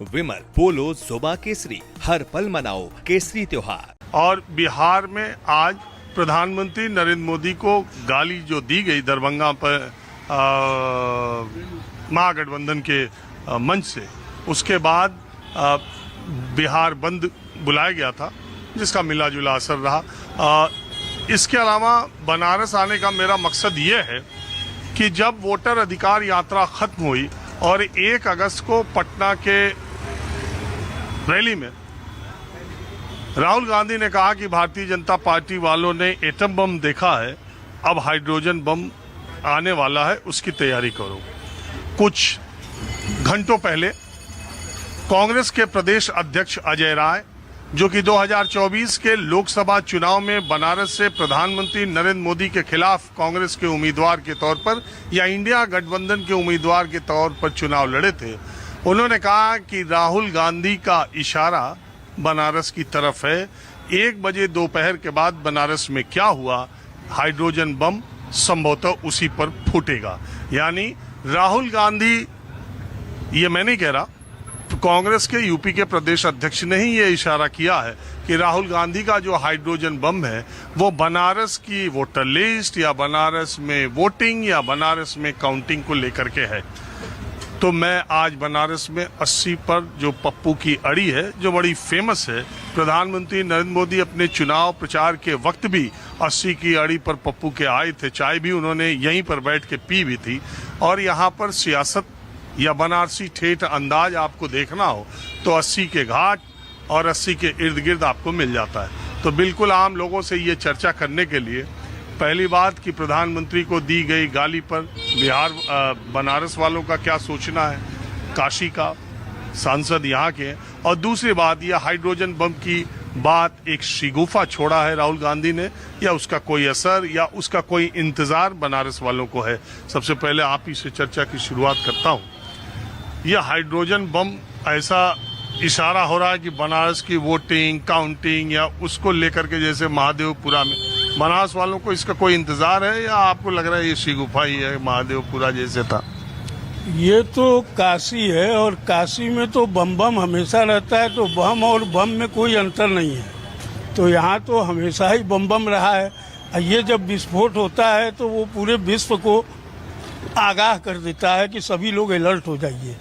विमल, पोलो, जोबा केसरी, हर पल मनाओ केसरी त्योहार। और बिहार में आज प्रधानमंत्री नरेंद्र मोदी को गाली जो दी गई दरभंगा पर महागठबंधन के मंच से, उसके बाद बिहार बंद बुलाया गया था जिसका मिला जुला असर रहा। इसके अलावा बनारस आने का मेरा मकसद ये है कि जब वोटर अधिकार यात्रा खत्म हुई और 1 अगस्त को पटना के रैली में राहुल गांधी ने कहा कि भारतीय जनता पार्टी वालों ने एटम बम देखा है, अब हाइड्रोजन बम आने वाला है, उसकी तैयारी करो। कुछ घंटों पहले कांग्रेस के प्रदेश अध्यक्ष अजय राय, जो कि 2024 के लोकसभा चुनाव में बनारस से प्रधानमंत्री नरेंद्र मोदी के खिलाफ कांग्रेस के उम्मीदवार के तौर पर या इंडिया गठबंधन के उम्मीदवार के तौर पर चुनाव लड़े थे, उन्होंने कहा कि राहुल गांधी का इशारा बनारस की तरफ है। 1 बजे दोपहर के बाद बनारस में क्या हुआ, हाइड्रोजन बम संभवतः उसी पर फूटेगा। यानी राहुल गांधी, ये मैं नहीं कह रहा, कांग्रेस के यूपी के प्रदेश अध्यक्ष ने ही ये इशारा किया है कि राहुल गांधी का जो हाइड्रोजन बम है वो बनारस की वोटर लिस्ट या बनारस में वोटिंग या बनारस में काउंटिंग को लेकर के है। तो मैं आज बनारस में 80 पर जो पप्पू की अड़ी है, जो बड़ी फेमस है, प्रधानमंत्री नरेंद्र मोदी अपने चुनाव प्रचार के वक्त भी 80 की अड़ी पर पप्पू के आए थे, चाय भी उन्होंने यहीं पर बैठ के पी भी थी। और यहाँ पर सियासत या बनारसी ठेठ अंदाज आपको देखना हो तो 80 के घाट और 80 के इर्द गिर्द आपको मिल जाता है। तो बिल्कुल आम लोगों से ये चर्चा करने के लिए, पहली बात कि प्रधानमंत्री को दी गई गाली पर बिहार बनारस वालों का क्या सोचना है, काशी का सांसद यहाँ के, और दूसरी बात यह हाइड्रोजन बम की बात एक शिगुफा छोड़ा है राहुल गांधी ने, या उसका कोई असर या उसका कोई इंतजार बनारस वालों को है। सबसे पहले आप ही से चर्चा की शुरुआत करता हूँ। यह हाइड्रोजन बम ऐसा इशारा हो रहा है कि बनारस की वोटिंग काउंटिंग या उसको लेकर के, जैसे महादेवपुरा में, बनारस वालों को इसका कोई इंतजार है या आपको लग रहा है ये शिगुफा ही है, महादेवपुरा जैसे था? ये तो काशी है और काशी में तो बम बम हमेशा रहता है, तो बम और बम में कोई अंतर नहीं है। तो यहाँ तो हमेशा ही बम बम रहा है। ये जब विस्फोट होता है तो वो पूरे विश्व को आगाह कर देता है कि सभी लोग अलर्ट हो जाइए।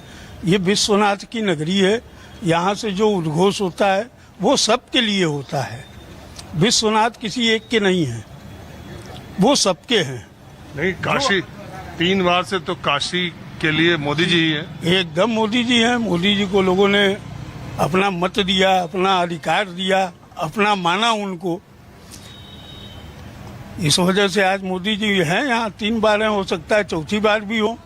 ये विश्वनाथ की नगरी है, यहाँ से जो उद्घोष होता है वो सबके लिए होता है। विश्वनाथ किसी एक के नहीं है, वो सबके हैं। नहीं, काशी 3 बार से तो काशी के लिए मोदी जी ही है। एकदम मोदी जी हैं। मोदी जी को लोगों ने अपना मत दिया, अपना अधिकार दिया, अपना माना उनको। इस वजह से आज मोदी जी हैं यहाँ। 3 बार हैं, हो सकता है 4थी बार भी हो।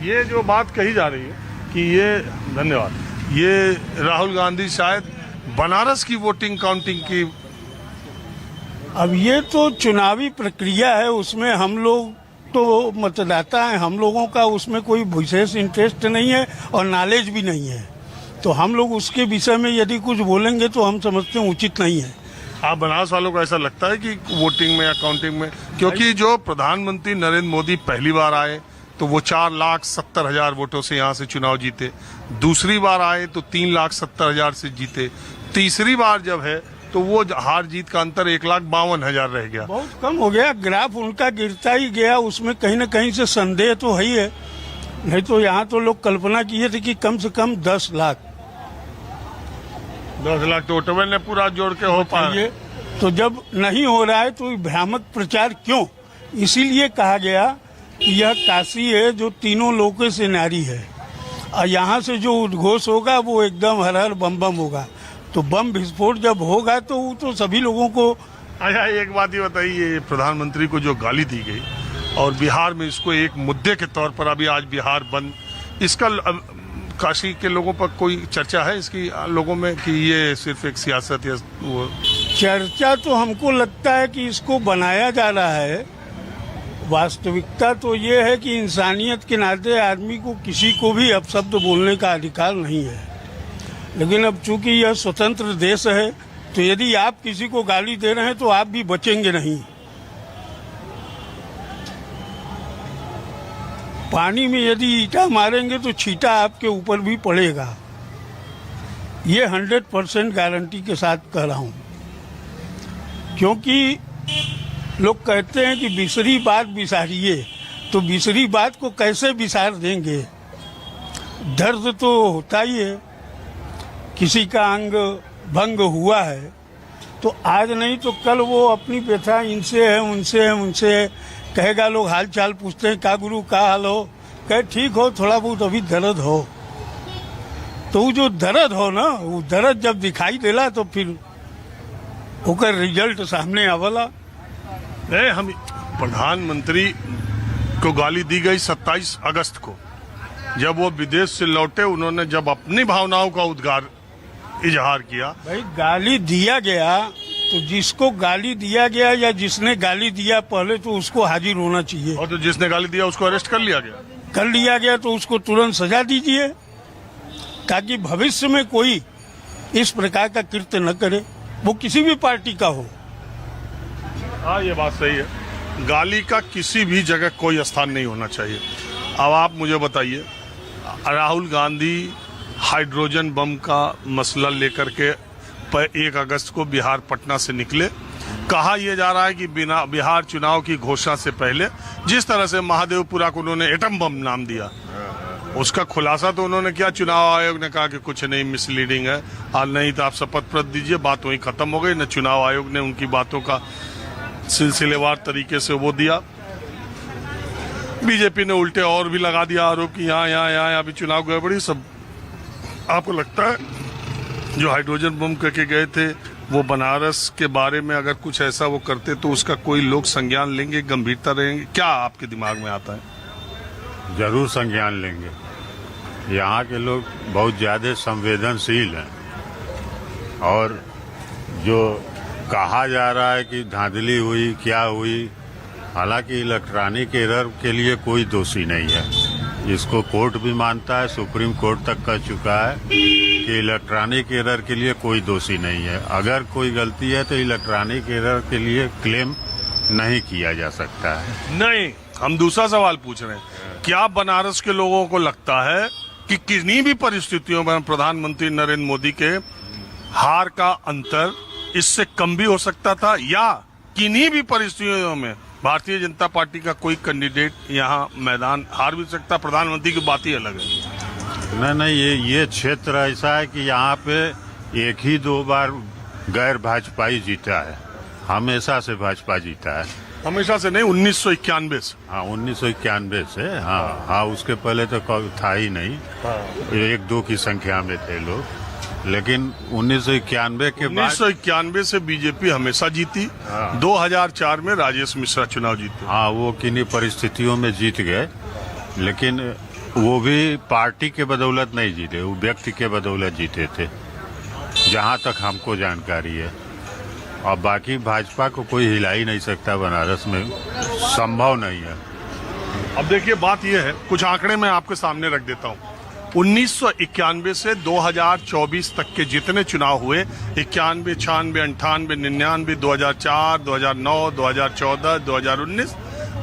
ये जो बात कही जा रही है कि ये, धन्यवाद, ये राहुल गांधी शायद बनारस की वोटिंग काउंटिंग की, अब ये तो चुनावी प्रक्रिया है, उसमें हम लोग तो मतदाता हैं, हम लोगों का उसमें कोई विशेष इंटरेस्ट नहीं है और नॉलेज भी नहीं है। तो हम लोग उसके विषय में यदि कुछ बोलेंगे तो हम समझते हैं उचित नहीं है। आप बनारस वालों को ऐसा लगता है कि वोटिंग में या काउंटिंग में, क्योंकि जो प्रधानमंत्री नरेंद्र मोदी पहली बार आए तो वो 4,70,000 वोटों से यहाँ से चुनाव जीते, दूसरी बार आए तो 3,70,000 से जीते, तीसरी बार जब है तो वो हार जीत का अंतर 1,52,000 रह गया। बहुत कम हो गया, ग्राफ उनका गिरता ही गया। उसमें कहीं न कहीं से संदेह तो है ही है। नहीं तो यहाँ तो लोग कल्पना किए थे कि कम से कम 10 लाख तो ओटोवेल ने पूरा जोड़ के हो पाए। तो जब नहीं हो रहा है तो भ्रामक प्रचार क्यों? इसीलिए कहा गया कि यह काशी है जो तीनों लोकों से न्यारी है, और यहाँ से जो उद्घोष होगा वो एकदम हर हर बम बम होगा। तो बम विस्फोट जब होगा तो वो तो सभी लोगों को। अच्छा, एक बात ये बताइए, प्रधानमंत्री को जो गाली दी गई और बिहार में इसको एक मुद्दे के तौर पर अभी आज बिहार बंद, इसका काशी के लोगों पर कोई चर्चा है इसकी लोगों में कि ये सिर्फ एक सियासत या वो? चर्चा तो हमको लगता है कि इसको बनाया जा रहा है। वास्तविकता तो ये है कि इंसानियत के नाते आदमी को किसी को भी अपशब्द बोलने का अधिकार नहीं है। लेकिन अब चूंकि यह स्वतंत्र देश है तो यदि आप किसी को गाली दे रहे हैं तो आप भी बचेंगे नहीं। पानी में यदि ईंटा मारेंगे तो छींटा आपके ऊपर भी पड़ेगा। ये 100% गारंटी के साथ कह रहा हूँ, क्योंकि लोग कहते हैं कि बिसरी बात बिसारिए, तो बिसरी बात को कैसे बिसार देंगे। दर्द तो होता ही है, किसी का अंग भंग हुआ है तो आज नहीं तो कल वो अपनी व्यथा इनसे है उनसे है कहेगा। लोग हाल चाल पूछते हैं, का गुरु का हाल हो, कहे ठीक हो, थोड़ा बहुत अभी दर्द हो। तो वो जो दर्द हो ना, वो दर्द जब दिखाई देला तो फिर ओकर रिजल्ट सामने आवला। हम प्रधानमंत्री को गाली दी गई 27 अगस्त को, जब वो विदेश से लौटे, उन्होंने जब अपनी भावनाओं का इजहार किया। भाई गाली दिया गया तो जिसको गाली दिया गया या जिसने गाली दिया पहले तो उसको हाजिर होना चाहिए। और तो जिसने गाली दिया उसको अरेस्ट कर लिया गया तो उसको तुरंत सजा दीजिए, ताकि भविष्य में कोई इस प्रकार का कृत्य न करे, वो किसी भी पार्टी का हो। हाँ, ये बात सही है, गाली का किसी भी जगह कोई स्थान नहीं होना चाहिए। अब आप मुझे बताइए, राहुल गांधी हाइड्रोजन बम का मसला लेकर के 1 अगस्त को बिहार पटना से निकले। कहा यह जा रहा है कि बिहार चुनाव की घोषणा से पहले जिस तरह से महादेवपुरा को उन्होंने एटम बम नाम दिया, उसका खुलासा तो उन्होंने किया, चुनाव आयोग ने कहा कि कुछ नहीं, मिसलीडिंग है, और नहीं तो आप शपथ पत्र दीजिए, बात वहीं खत्म हो गई। न चुनाव आयोग ने उनकी बातों का सिलसिलेवार तरीके से वो दिया। बीजेपी ने उल्टे और भी लगा दिया आरोप कि यहाँ अभी चुनाव गड़बड़ी सब। आपको लगता है जो हाइड्रोजन बम करके गए थे वो बनारस के बारे में अगर कुछ ऐसा वो करते तो उसका कोई लोग संज्ञान लेंगे, गंभीरता रहेंगे? क्या आपके दिमाग में आता है? जरूर संज्ञान लेंगे। यहाँ के लोग बहुत ज्यादा संवेदनशील हैं, और जो कहा जा रहा है कि धांधली हुई क्या हुई, हालांकि इलेक्ट्रॉनिक एरर के लिए कोई दोषी नहीं है। इसको कोर्ट भी मानता है, सुप्रीम कोर्ट तक कह चुका है कि इलेक्ट्रॉनिक एरर के लिए कोई दोषी नहीं है। अगर कोई गलती है तो इलेक्ट्रॉनिक एरर के लिए क्लेम नहीं किया जा सकता है। नहीं, हम दूसरा सवाल पूछ रहे हैं, क्या बनारस के लोगों को लगता है कि किन्हीं भी परिस्थितियों में प्रधानमंत्री नरेंद्र मोदी के हार का अंतर इससे कम भी हो सकता था, या किन्हीं भी परिस्थितियों में भारतीय जनता पार्टी का कोई कैंडिडेट यहाँ मैदान हार भी सकता? प्रधानमंत्री की बात ही अलग है। नहीं, ये क्षेत्र ऐसा है कि यहाँ पे एक ही 2 बार गैर भाजपाई जीता है, हमेशा से भाजपा जीता है। हमेशा से नहीं, 1991 से। हाँ, 1991 से। हाँ, उसके पहले तो था ही नहीं। 1-2 की संख्या में थे लोग, लेकिन 1991 के बाद 1991 से बीजेपी हमेशा जीती। 2004 में राजेश मिश्रा चुनाव जीते। हाँ, वो किन्हीं परिस्थितियों में जीत गए, लेकिन वो भी पार्टी के बदौलत नहीं जीते, वो व्यक्ति के बदौलत जीते थे, जहाँ तक हमको जानकारी है। और बाकी भाजपा को कोई हिला ही नहीं सकता बनारस में, संभव नहीं है। अब देखिए, बात यह है, कुछ आंकड़े मैं आपके सामने रख देता हूँ। 1991 से 2024 तक के जितने चुनाव हुए, 91, 96, 98, 99, 2004, 2009, 2014, 2019,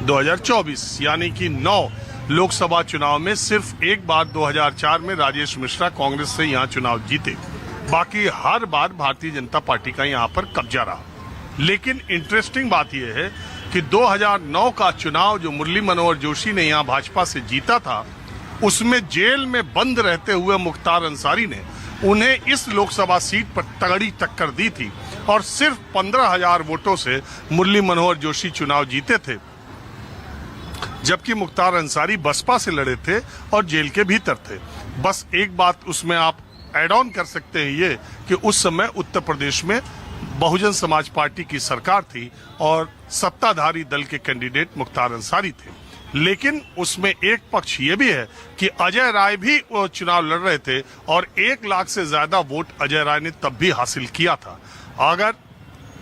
2024, यानी कि 9 लोकसभा चुनाव में सिर्फ एक बार 2004 में राजेश मिश्रा कांग्रेस से यहाँ चुनाव जीते। बाकी हर बार भारतीय जनता पार्टी का यहाँ पर कब्जा रहा। लेकिन इंटरेस्टिंग बात यह है कि 2009 का चुनाव जो मुरली मनोहर जोशी ने यहाँ भाजपा से जीता था, उसमें जेल में बंद रहते हुए मुख्तार अंसारी ने उन्हें इस लोकसभा सीट पर तगड़ी टक्कर दी थी, और सिर्फ 15,000 वोटों से मुरली मनोहर जोशी चुनाव जीते थे, जबकि मुख्तार अंसारी बसपा से लड़े थे और जेल के भीतर थे। बस एक बात उसमें आप ऐड ऑन कर सकते हैं, ये कि उस समय उत्तर प्रदेश में बहुजन समाज पार्टी की सरकार थी और सत्ताधारी दल के कैंडिडेट मुख्तार अंसारी थे। लेकिन उसमें एक पक्ष ये भी है कि अजय राय भी वो चुनाव लड़ रहे थे, और 1 लाख से ज्यादा वोट अजय राय ने तब भी हासिल किया था।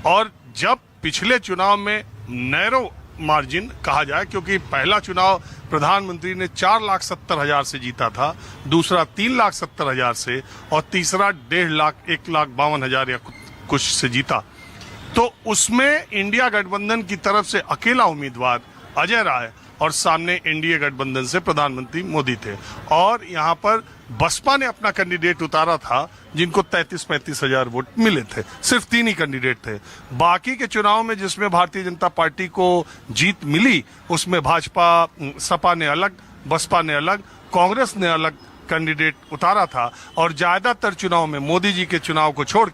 और जब पिछले चुनाव में नैरो मार्जिन कहा जाए, क्योंकि पहला चुनाव प्रधानमंत्री ने 4,70,000 से जीता था, दूसरा 3,70,000 से, और तीसरा 1,52,000 या कुछ से जीता, तो उसमें इंडिया गठबंधन की तरफ से अकेला उम्मीदवार अजय राय और सामने एनडीए गठबंधन से प्रधानमंत्री मोदी थे। और यहाँ पर बसपा ने अपना कैंडिडेट उतारा था जिनको 33-35 हजार वोट मिले थे। सिर्फ 3 ही कैंडिडेट थे। बाकी के चुनाव में जिसमें भारतीय जनता पार्टी को जीत मिली उसमें भाजपा, सपा ने अलग, बसपा ने अलग, कांग्रेस ने अलग कैंडिडेट उतारा था। और ज्यादातर चुनाव में मोदी जी के चुनाव को छोड़